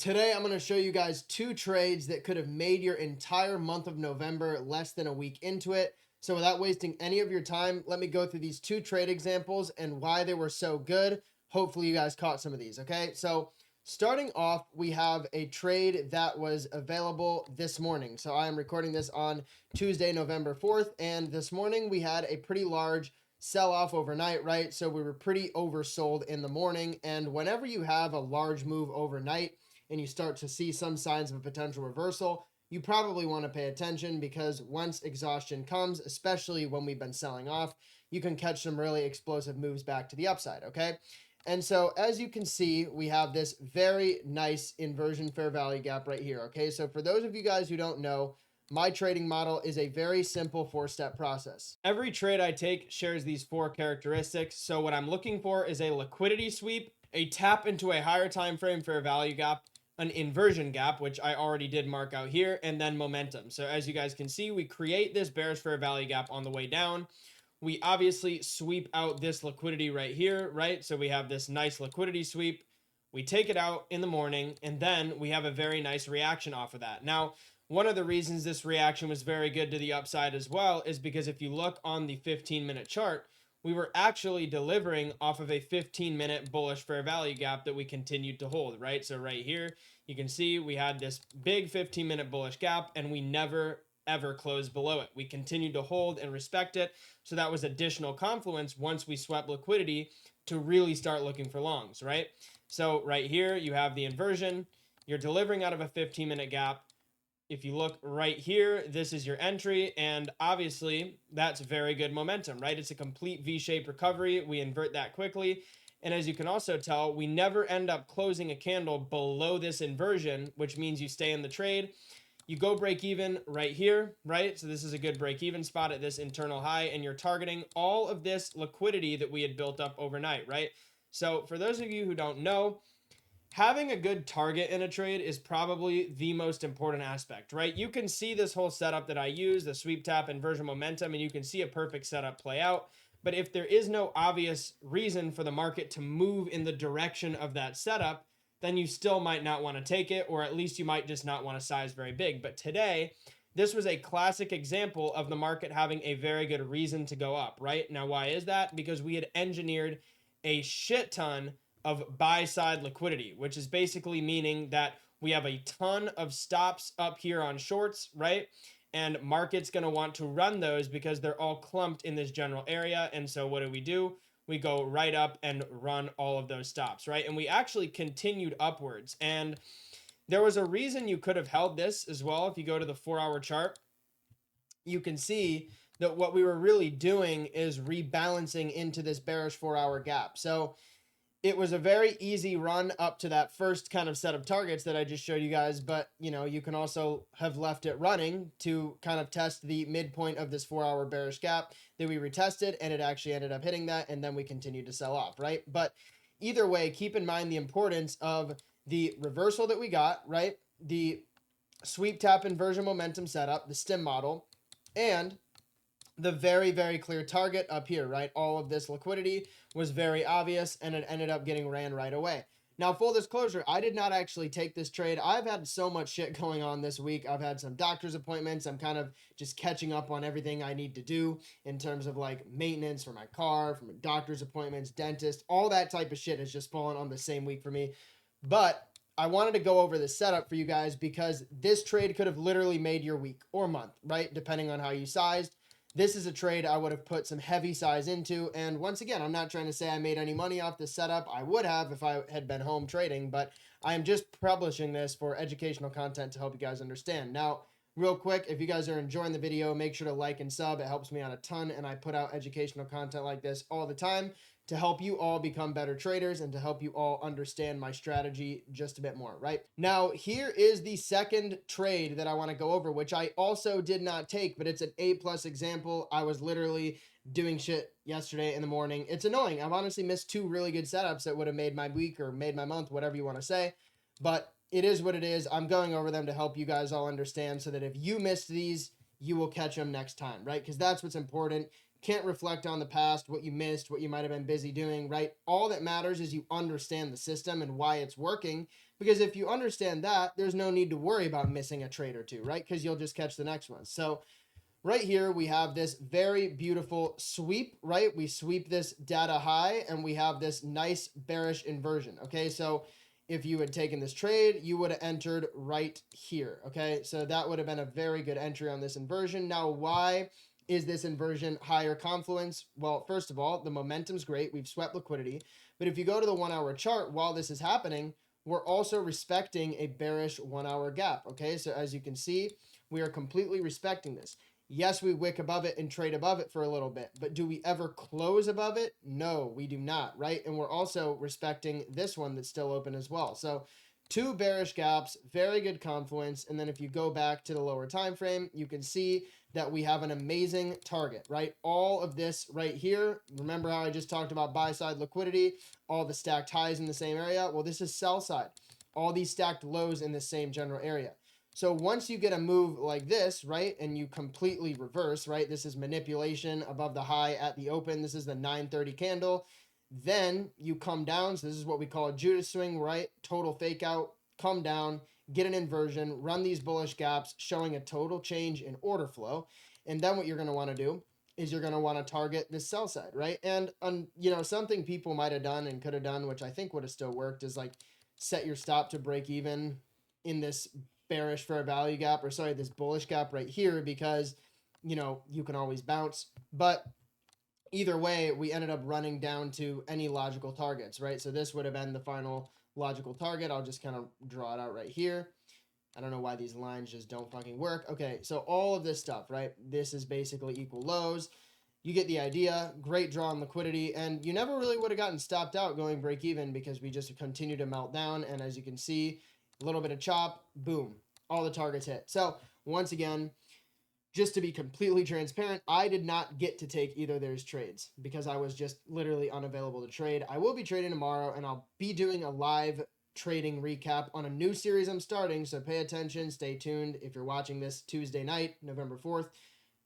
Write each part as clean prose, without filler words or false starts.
Today, I'm going to show you guys two trades that could have made your entire month of November less than a week into it. So without wasting any of your time, let me go through these two trade examples and why they were so good. Hopefully you guys caught some of these, okay? So starting off, we have a trade that was available this morning. So I am recording this on Tuesday, November 4th, and this morning we had a pretty large sell off overnight, right? So we were pretty oversold in the morning, and whenever you have a large move overnight, and you start to see some signs of a potential reversal, you probably want to pay attention because once exhaustion comes, especially when we've been selling off, you can catch some really explosive moves back to the upside, okay? And so as you can see, we have this very nice inversion fair value gap right here, okay? So for those of you guys who don't know, my trading model is a very simple four-step process. Every trade I take shares these four characteristics. So what I'm looking for is a liquidity sweep, a tap into a higher time frame fair value gap, an inversion gap, which I already did mark out here, and then momentum. So as you guys can see, we create this bearish fair value gap on the way down. We obviously sweep out this liquidity right here, right? So we have this nice liquidity sweep. We take it out in the morning, and then we have a very nice reaction off of that. Now, one of the reasons this reaction was very good to the upside as well is because if you look on the 15-minute chart, we were actually delivering off of a 15-minute bullish fair value gap that we continued to hold, right? So right here, you can see we had this big 15-minute bullish gap and we never ever closed below it. We continued to hold and respect it. So that was additional confluence once we swept liquidity to really start looking for longs, right? So right here, you have the inversion. You're delivering out of a 15-minute gap. If you look right here, this is your entry, and obviously that's very good momentum, right? It's a complete V-shaped recovery. We invert that quickly. And as you can also tell, we never end up closing a candle below this inversion, which means you stay in the trade. You go break even right here, right? So this is a good break even spot at this internal high, and you're targeting all of this liquidity that we had built up overnight, right? So for those of you who don't know, having a good target in a trade is probably the most important aspect, right? You can see this whole setup that I use, the sweep tap inversion momentum, and you can see a perfect setup play out. But if there is no obvious reason for the market to move in the direction of that setup, then you still might not want to take it, or at least you might just not want to size very big. But today, this was a classic example of the market having a very good reason to go up, right? Now, why is that? Because we had engineered a shit ton of buy side liquidity, which is basically meaning that we have a ton of stops up here on shorts, right? And market's going to want to run those because they're all clumped in this general area. And so what do? We go right up and run all of those stops, right? And we actually continued upwards. And there was a reason you could have held this as well. If you go to the 4-hour chart, you can see that what we were really doing is rebalancing into this bearish 4-hour gap. So it was a very easy run up to that first kind of set of targets that I just showed you guys, but you can also have left it running to kind of test the midpoint of this 4-hour bearish gap that we retested, and it actually ended up hitting that, and then we continued to sell off, right? But either way, keep in mind the importance of the reversal that we got, right? The sweep tap inversion momentum setup, the STIM model, and the very, very clear target up here, right? All of this liquidity was very obvious, and it ended up getting ran right away. Now, full disclosure, I did not actually take this trade. I've had so much shit going on this week. I've had some doctor's appointments. I'm kind of just catching up on everything I need to do in terms of like maintenance for my car, for my doctor's appointments, dentist, all that type of shit has just fallen on the same week for me. But I wanted to go over the setup for you guys because this trade could have literally made your week or month, right? Depending on how you sized. This is a trade I would have put some heavy size into. And once again, I'm not trying to say I made any money off this setup. I would have if I had been home trading, but I am just publishing this for educational content to help you guys understand. Now, real quick, if you guys are enjoying the video, make sure to like and sub. It helps me out a ton, and I put out educational content like this all the time to help you all become better traders and to help you all understand my strategy just a bit more, right? Now, here is the second trade that I want to go over, which I also did not take, but it's an A+ example. I was literally doing shit yesterday in the morning. It's annoying. I've honestly missed two really good setups that would have made my week or made my month, whatever you want to say, but it is what it is. I'm going over them to help you guys all understand so that if you missed these, you will catch them next time, right? Because that's what's important. Can't reflect on the past, what you missed, what you might have been busy doing, right? All that matters is you understand the system and why it's working, because if you understand that, there's no need to worry about missing a trade or two, right? Because you'll just catch the next one. So right here, we have this very beautiful sweep, right? We sweep this data high and we have this nice bearish inversion, okay? So if you had taken this trade, you would have entered right here, okay? So that would have been a very good entry on this inversion. Now, why is this inversion higher confluence? Well, first of all, the momentum's great. We've swept liquidity. But if you go to the 1 hour chart while this is happening, we're also respecting a bearish 1 hour gap, okay? So as you can see, we are completely respecting this. Yes, we wick above it and trade above it for a little bit, but do we ever close above it? No, we do not, right? And we're also respecting this one that's still open as well. So two bearish gaps, very good confluence. And then if you go back to the lower time frame, you can see that we have an amazing target, right? All of this right here, remember how I just talked about buy side liquidity, all the stacked highs in the same area? Well, this is sell side, all these stacked lows in the same general area. So once you get a move like this, right, and you completely reverse, right, this is manipulation above the high at the open. This is the 930 candle. Then you come down. So this is what we call a Judas swing, right? Total fake out, come down, get an inversion, run these bullish gaps, showing a total change in order flow. And then what you're going to want to do is you're going to want to target this sell side, right? And, you know, something people might have done and could have done, which I think would have still worked, is like set your stop to break even in this bearish fair value gap, or sorry, this bullish gap right here, because, you know, you can always bounce. But either way, we ended up running down to any logical targets, right? So this would have been the final logical target. I'll just kind of draw it out right here. I don't know why these lines just don't fucking work. Okay, so all of this stuff, right? This is basically equal lows. You get the idea. Great draw on liquidity, and you never really would have gotten stopped out going break even because we just continue to melt down. And as you can see, a little bit of chop, boom, all the targets hit. So once again, just to be completely transparent, I did not get to take either of those trades because I was just literally unavailable to trade. I will be trading tomorrow, and I'll be doing a live trading recap on a new series I'm starting, so pay attention, stay tuned. If you're watching this Tuesday night, November 4th,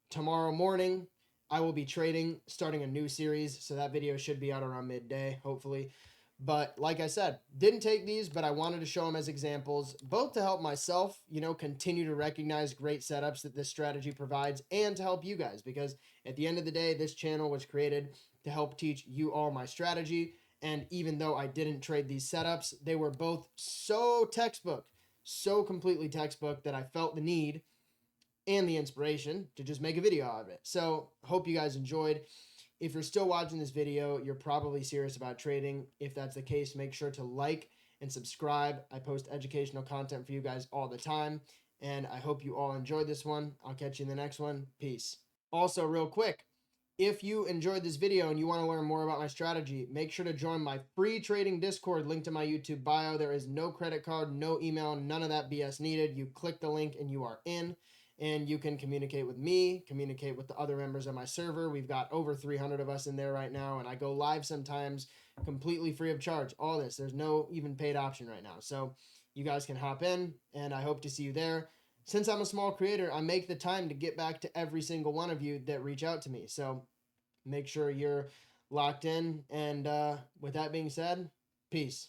tomorrow morning, I will be trading, starting a new series, so that video should be out around midday, hopefully. But like I said, didn't take these, but I wanted to show them as examples, both to help myself, you know, continue to recognize great setups that this strategy provides, and to help you guys, because at the end of the day, this channel was created to help teach you all my strategy. And even though I didn't trade these setups, they were both so textbook, so completely textbook, that I felt the need and the inspiration to just make a video out of it. So hope you guys enjoyed. If you're still watching this video, you're probably serious about trading. If that's the case, make sure to like and subscribe. I post educational content for you guys all the time, and I hope you all enjoyed this one. I'll catch you in the next one. Peace. Also, real quick, if you enjoyed this video and you want to learn more about my strategy, make sure to join my free trading Discord linked to my YouTube bio. There is no credit card, no email, none of that BS needed. You click the link and you are in. And you can communicate with me, communicate with the other members of my server. We've got over 300 of us in there right now, and I go live sometimes completely free of charge. All this, there's no even paid option right now. So you guys can hop in, and I hope to see you there. Since I'm a small creator, I make the time to get back to every single one of you that reach out to me. So make sure you're locked in. And with that being said, peace.